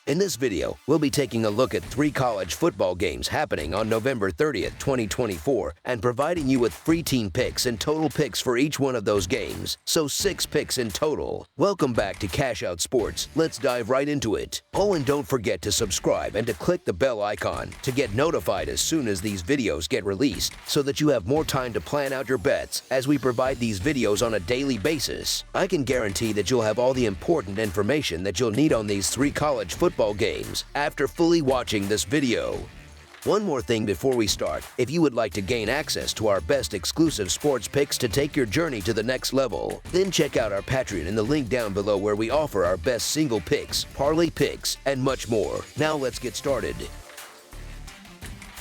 In this video, we'll be taking a look at 3 college football games happening on November 30th, 2024, and providing you with free team picks and total picks for each one of those games, so 6 picks in total. Welcome back to Cash Out Sports. Let's dive right into it. Oh, and don't forget to subscribe and to click the bell icon to get notified as soon as these videos get released, so that you have more time to plan out your bets as we provide these videos on a daily basis. I can guarantee that you'll have all the important information that you'll need on these 3 college football games after fully watching this video. One more thing before we start: if you would like to gain access to our best exclusive sports picks to take your journey to the next level, then check out our Patreon in the link down below, where we offer our best single picks, parlay picks, and much more. Now let's get started.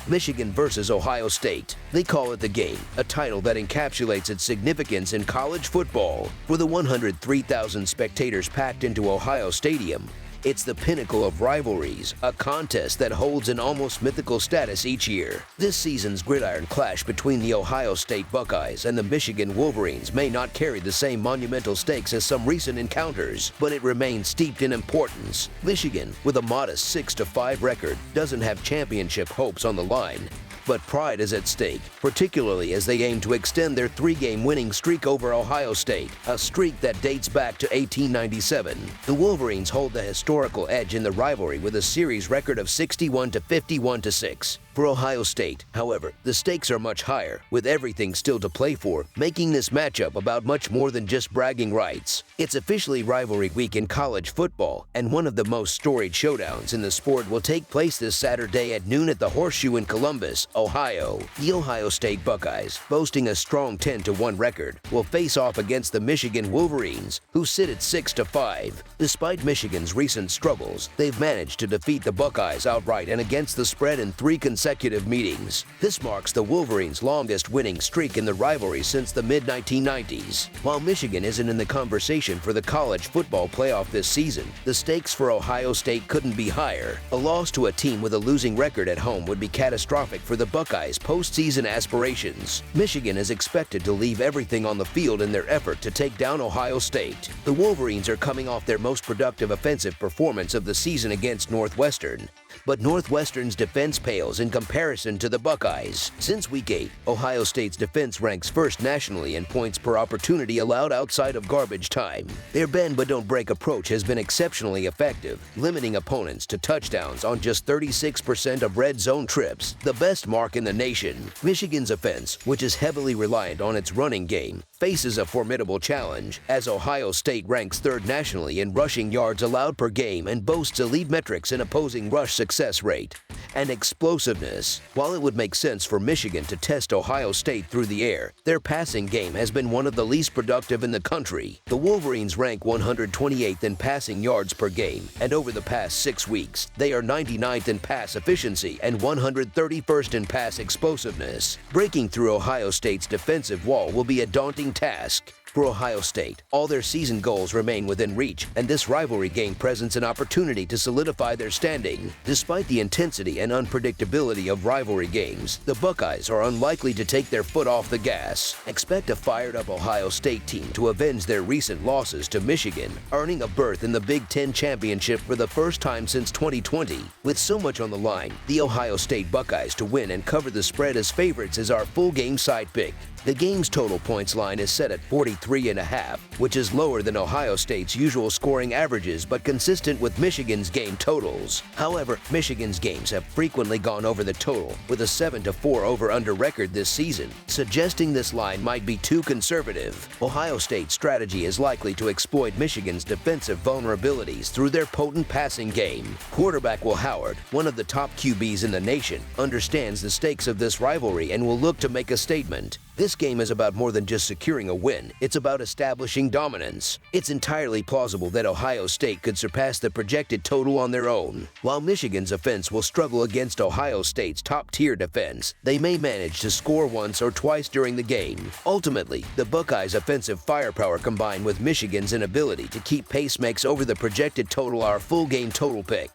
Michigan versus Ohio State. They call it the game, a title that encapsulates its significance in college football. For the 103,000 spectators packed into Ohio Stadium, it's the pinnacle of rivalries, a contest that holds an almost mythical status each year. This season's gridiron clash between the Ohio State Buckeyes and the Michigan Wolverines may not carry the same monumental stakes as some recent encounters, but it remains steeped in importance. Michigan, with a modest 6-5 record, doesn't have championship hopes on the line, but pride is at stake, particularly as they aim to extend their 3-game winning streak over Ohio State, a streak that dates back to 1897. The Wolverines hold the historical edge in the rivalry with a series record of 61-51-6. For Ohio State, however, the stakes are much higher, with everything still to play for, making this matchup about much more than just bragging rights. It's officially rivalry week in college football, and one of the most storied showdowns in the sport will take place this Saturday at noon at the Horseshoe in Columbus, Ohio. The Ohio State Buckeyes, boasting a strong 10-1 record, will face off against the Michigan Wolverines, who sit at 6-5. Despite Michigan's recent struggles, they've managed to defeat the Buckeyes outright and against the spread in 3 consecutive meetings. This marks the Wolverines' longest winning streak in the rivalry since the mid-1990s. While Michigan isn't in the conversation for the college football playoff this season, the stakes for Ohio State couldn't be higher. A loss to a team with a losing record at home would be catastrophic for the Buckeyes' postseason aspirations. Michigan is expected to leave everything on the field in their effort to take down Ohio State. The Wolverines are coming off their most productive offensive performance of the season against Northwestern, but Northwestern's defense pales in comparison to the Buckeyes. Since Week 8, Ohio State's defense ranks first nationally in points per opportunity allowed outside of garbage time. Their bend-but-don't-break approach has been exceptionally effective, limiting opponents to touchdowns on just 36% of red zone trips, the best mark in the nation. Michigan's offense, which is heavily reliant on its running game, faces a formidable challenge, as Ohio State ranks 3rd nationally in rushing yards allowed per game and boasts elite metrics in opposing rush success rate and explosiveness. While it would make sense for Michigan to test Ohio State through the air, their passing game has been one of the least productive in the country. The Wolverines rank 128th in passing yards per game, and over the past 6 weeks, they are 99th in pass efficiency and 131st in pass explosiveness. Breaking through Ohio State's defensive wall will be a daunting task. For Ohio State, all their season goals remain within reach, and this rivalry game presents an opportunity to solidify their standing. Despite the intensity and unpredictability of rivalry games, the Buckeyes are unlikely to take their foot off the gas. Expect a fired-up Ohio State team to avenge their recent losses to Michigan, earning a berth in the Big Ten Championship for the first time since 2020. With so much on the line, the Ohio State Buckeyes to win and cover the spread as favorites is our full game side pick. The game's total points line is set at 43.5, which is lower than Ohio State's usual scoring averages but consistent with Michigan's game totals. However, Michigan's games have frequently gone over the total, with a 7-4 over-under record this season, suggesting this line might be too conservative. Ohio State's strategy is likely to exploit Michigan's defensive vulnerabilities through their potent passing game. Quarterback Will Howard, one of the top QBs in the nation, understands the stakes of this rivalry and will look to make a statement. This game is about more than just securing a win, it's about establishing dominance. It's entirely plausible that Ohio State could surpass the projected total on their own. While Michigan's offense will struggle against Ohio State's top-tier defense, they may manage to score once or twice during the game. Ultimately, the Buckeyes' offensive firepower combined with Michigan's inability to keep pace makes over the projected total our full game total pick.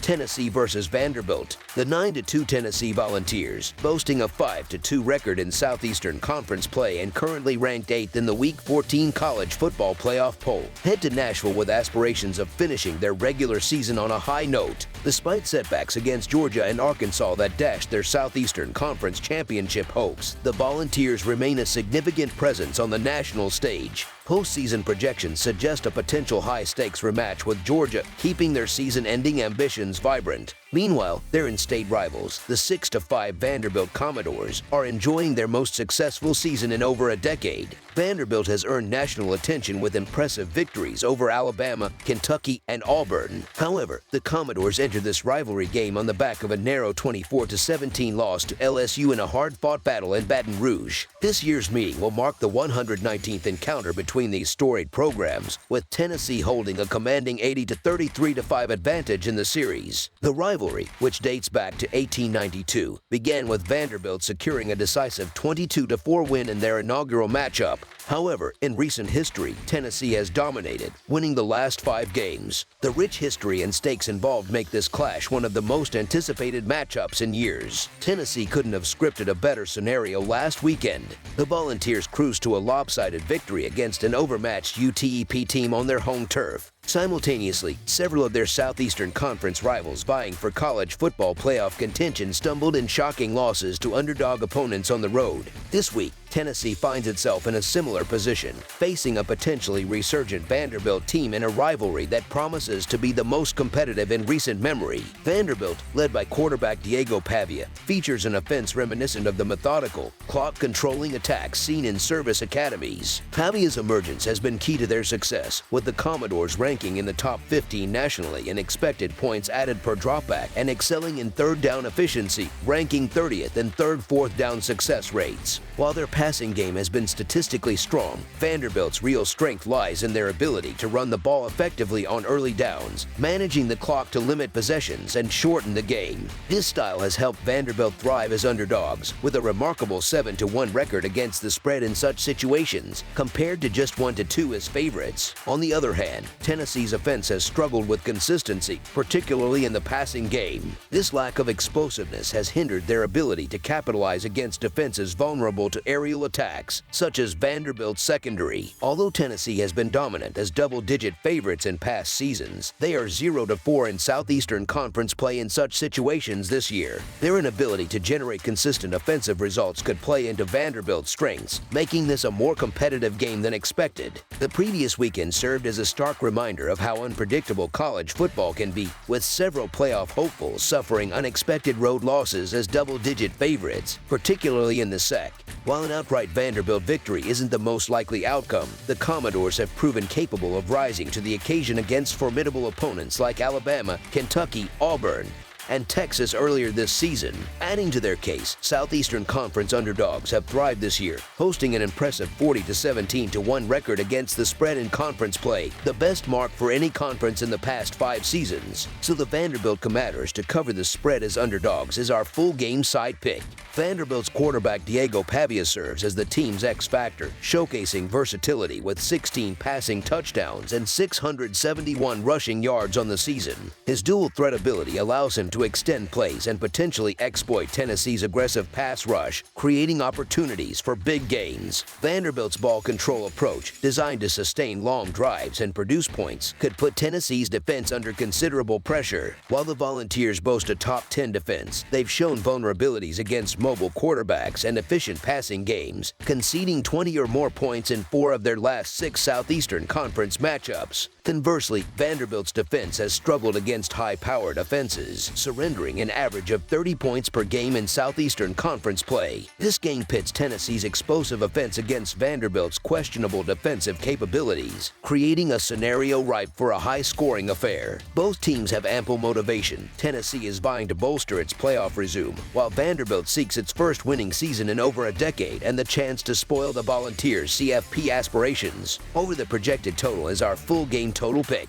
Tennessee versus Vanderbilt. The 9-2 Tennessee Volunteers, boasting a 5-2 record in Southeastern Conference play and currently ranked 8th in the Week 14 college football playoff poll, head to Nashville with aspirations of finishing their regular season on a high note. Despite setbacks against Georgia and Arkansas that dashed their Southeastern Conference championship hopes, the Volunteers remain a significant presence on the national stage. Postseason projections suggest a potential high-stakes rematch with Georgia, keeping their season-ending ambitions vibrant. Meanwhile, their in-state rivals, the 6-5 Vanderbilt Commodores, are enjoying their most successful season in over a decade. Vanderbilt has earned national attention with impressive victories over Alabama, Kentucky, and Auburn. However, the Commodores entered this rivalry game on the back of a narrow 24-17 loss to LSU in a hard-fought battle in Baton Rouge. This year's meeting will mark the 119th encounter between these storied programs, with Tennessee holding a commanding 80-33-5 advantage in the series. The rivalry, which dates back to 1892, began with Vanderbilt securing a decisive 22-4 win in their inaugural matchup. However, in recent history, Tennessee has dominated, winning the last 5 games. The rich history and stakes involved make this clash one of the most anticipated matchups in years. Tennessee couldn't have scripted a better scenario last weekend. The Volunteers cruised to a lopsided victory against an overmatched UTEP team on their home turf. Simultaneously, several of their Southeastern Conference rivals vying for college football playoff contention stumbled in shocking losses to underdog opponents on the road. This week, Tennessee finds itself in a similar position, facing a potentially resurgent Vanderbilt team in a rivalry that promises to be the most competitive in recent memory. Vanderbilt, led by quarterback Diego Pavia, features an offense reminiscent of the methodical, clock-controlling attacks seen in service academies. Pavia's emergence has been key to their success, with the Commodores ranking in the top 15 nationally in expected points added per dropback and excelling in third down efficiency, ranking 30th in third-fourth down success rates. While their passing game has been statistically strong, Vanderbilt's real strength lies in their ability to run the ball effectively on early downs, managing the clock to limit possessions and shorten the game. This style has helped Vanderbilt thrive as underdogs, with a remarkable 7-1 record against the spread in such situations, compared to just 1-2 as favorites. On the other hand, Tennessee's offense has struggled with consistency, particularly in the passing game. This lack of explosiveness has hindered their ability to capitalize against defenses vulnerable to aerial attacks, such as Vanderbilt's secondary. Although Tennessee has been dominant as double-digit favorites in past seasons, they are 0-4 in Southeastern Conference play in such situations this year. Their inability to generate consistent offensive results could play into Vanderbilt's strengths, making this a more competitive game than expected. The previous weekend served as a stark reminder of how unpredictable college football can be, with several playoff hopefuls suffering unexpected road losses as double-digit favorites, particularly in the SEC. While an outright Vanderbilt victory isn't the most likely outcome, the Commodores have proven capable of rising to the occasion against formidable opponents like Alabama, Kentucky, Auburn, and Texas earlier this season. Adding to their case, Southeastern Conference underdogs have thrived this year, hosting an impressive 40-17-1 record against the spread in conference play, the best mark for any conference in the past 5 seasons. So the Vanderbilt Commodores to cover the spread as underdogs is our full game side pick. Vanderbilt's quarterback Diego Pavia serves as the team's X-factor, showcasing versatility with 16 passing touchdowns and 671 rushing yards on the season. His dual threat ability allows him to extend plays and potentially exploit Tennessee's aggressive pass rush, creating opportunities for big gains. Vanderbilt's ball control approach, designed to sustain long drives and produce points, could put Tennessee's defense under considerable pressure. While the Volunteers boast a top 10 defense, they've shown vulnerabilities against mobile quarterbacks and efficient passing games, conceding 20 or more points in 4 of their last 6 Southeastern Conference matchups. Conversely, Vanderbilt's defense has struggled against high-powered offenses, surrendering an average of 30 points per game in Southeastern Conference play. This game pits Tennessee's explosive offense against Vanderbilt's questionable defensive capabilities, creating a scenario ripe for a high-scoring affair. Both teams have ample motivation. Tennessee is vying to bolster its playoff resume, while Vanderbilt seeks its first winning season in over a decade and the chance to spoil the Volunteers' CFP aspirations. Over the projected total is our full game total pick.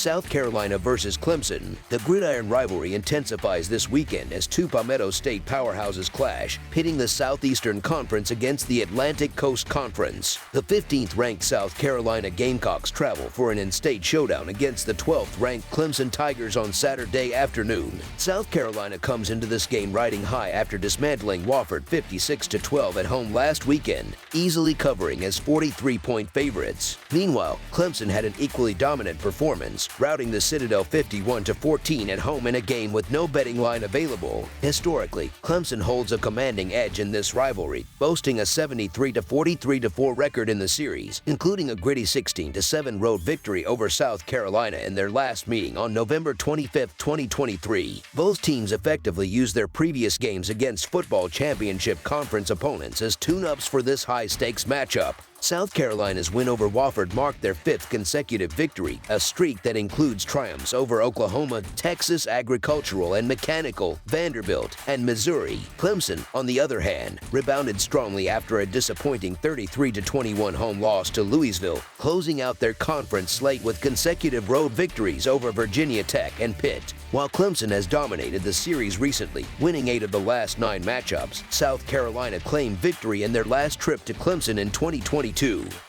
South Carolina versus Clemson. The gridiron rivalry intensifies this weekend as two Palmetto State powerhouses clash, pitting the Southeastern Conference against the Atlantic Coast Conference. The 15th-ranked South Carolina Gamecocks travel for an in-state showdown against the 12th-ranked Clemson Tigers on Saturday afternoon. South Carolina comes into this game riding high after dismantling Wofford 56-12 at home last weekend, easily covering as 43-point favorites. Meanwhile, Clemson had an equally dominant performance, routing the Citadel 51-14 at home in a game with no betting line available. Historically, Clemson holds a commanding edge in this rivalry, boasting a 73-43-4 record in the series, including a gritty 16-7 road victory over South Carolina in their last meeting on November 25, 2023. Both teams effectively used their previous games against football championship conference opponents as tune-ups for this high-stakes matchup. South Carolina's win over Wofford marked their 5th consecutive victory, a streak that includes triumphs over Oklahoma, Texas Agricultural and Mechanical, Vanderbilt, and Missouri. Clemson, on the other hand, rebounded strongly after a disappointing 33-21 home loss to Louisville, closing out their conference slate with consecutive road victories over Virginia Tech and Pitt. While Clemson has dominated the series recently, winning 8 of the last 9 matchups, South Carolina claimed victory in their last trip to Clemson in 2022.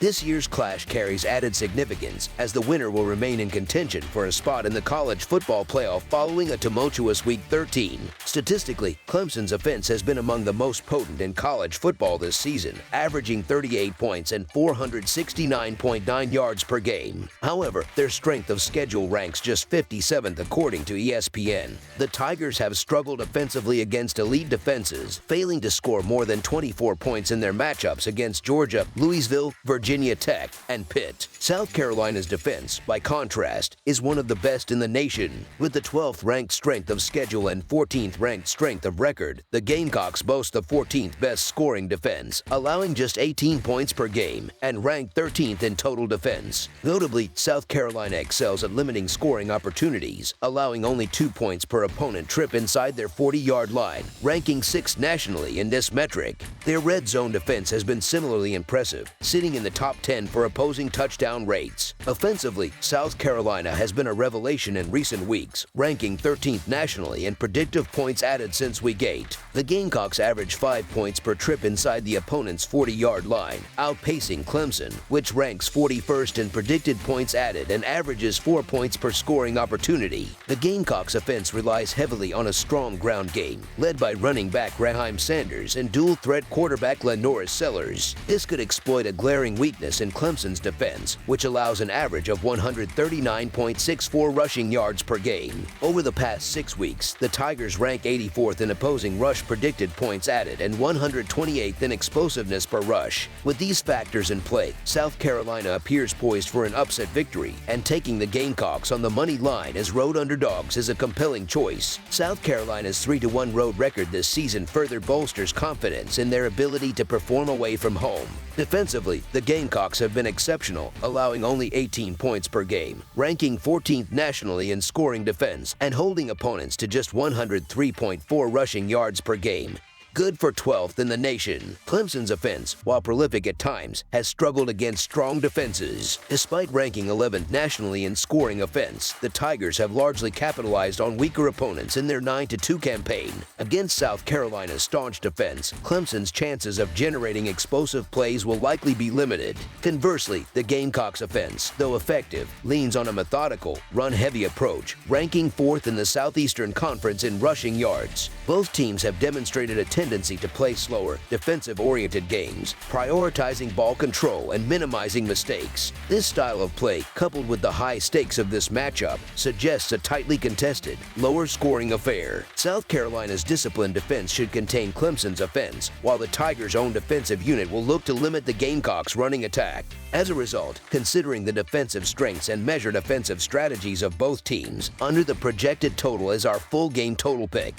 This year's clash carries added significance, as the winner will remain in contention for a spot in the college football playoff following a tumultuous Week 13. Statistically, Clemson's offense has been among the most potent in college football this season, averaging 38 points and 469.9 yards per game. However, their strength of schedule ranks just 57th according to ESPN. The Tigers have struggled offensively against elite defenses, failing to score more than 24 points in their matchups against Georgia, Louisville, Virginia Tech, and Pitt. South Carolina's defense, by contrast, is one of the best in the nation. With the 12th-ranked strength of schedule and 14th-ranked strength of record, the Gamecocks boast the 14th best scoring defense, allowing just 18 points per game, and ranked 13th in total defense. Notably, South Carolina excels at limiting scoring opportunities, allowing only 2 points per opponent trip inside their 40-yard line, ranking 6th nationally in this metric. Their red zone defense has been similarly impressive, sitting in the top 10 for opposing touchdown rates. Offensively, South Carolina has been a revelation in recent weeks, ranking 13th nationally in predictive points added since Week 8. The Gamecocks average 5 points per trip inside the opponent's 40-yard line, outpacing Clemson, which ranks 41st in predicted points added and averages 4 points per scoring opportunity. The Gamecocks offense relies heavily on a strong ground game, led by running back Raheim Sanders and dual-threat quarterback Lenoris Sellers. This could exploit a glaring weakness in Clemson's defense, which allows an average of 139.64 rushing yards per game. Over the past 6 weeks, the Tigers rank 84th in opposing rush predicted points added and 128th in explosiveness per rush. With these factors in play, South Carolina appears poised for an upset victory, and taking the Gamecocks on the money line as road underdogs is a compelling choice. South Carolina's 3-1 road record this season further bolsters confidence in their ability to perform away from home. Defensively, the Gamecocks have been exceptional, allowing only 18 points per game, ranking 14th nationally in scoring defense, and holding opponents to just 103.4 rushing yards per game. Good for 12th in the nation. Clemson's offense, while prolific at times, has struggled against strong defenses. Despite ranking 11th nationally in scoring offense, the Tigers have largely capitalized on weaker opponents in their 9-2 campaign. Against South Carolina's staunch defense, Clemson's chances of generating explosive plays will likely be limited. Conversely, the Gamecocks' offense, though effective, leans on a methodical, run-heavy approach, ranking 4th in the Southeastern Conference in rushing yards. Both teams have demonstrated a tendency to play slower, defensive-oriented games, prioritizing ball control and minimizing mistakes. This style of play, coupled with the high stakes of this matchup, suggests a tightly contested, lower-scoring affair. South Carolina's disciplined defense should contain Clemson's offense, while the Tigers' own defensive unit will look to limit the Gamecocks' running attack. As a result, considering the defensive strengths and measured offensive strategies of both teams, under the projected total is our full game total pick.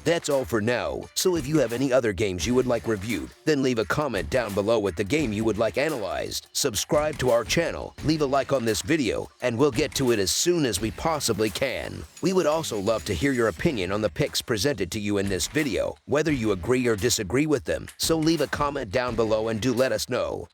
That's all for now, so if you have any other games you would like reviewed, then leave a comment down below with the game you would like analyzed. Subscribe to our channel, leave a like on this video, and we'll get to it as soon as we possibly can. We would also love to hear your opinion on the picks presented to you in this video, whether you agree or disagree with them, so leave a comment down below and do let us know.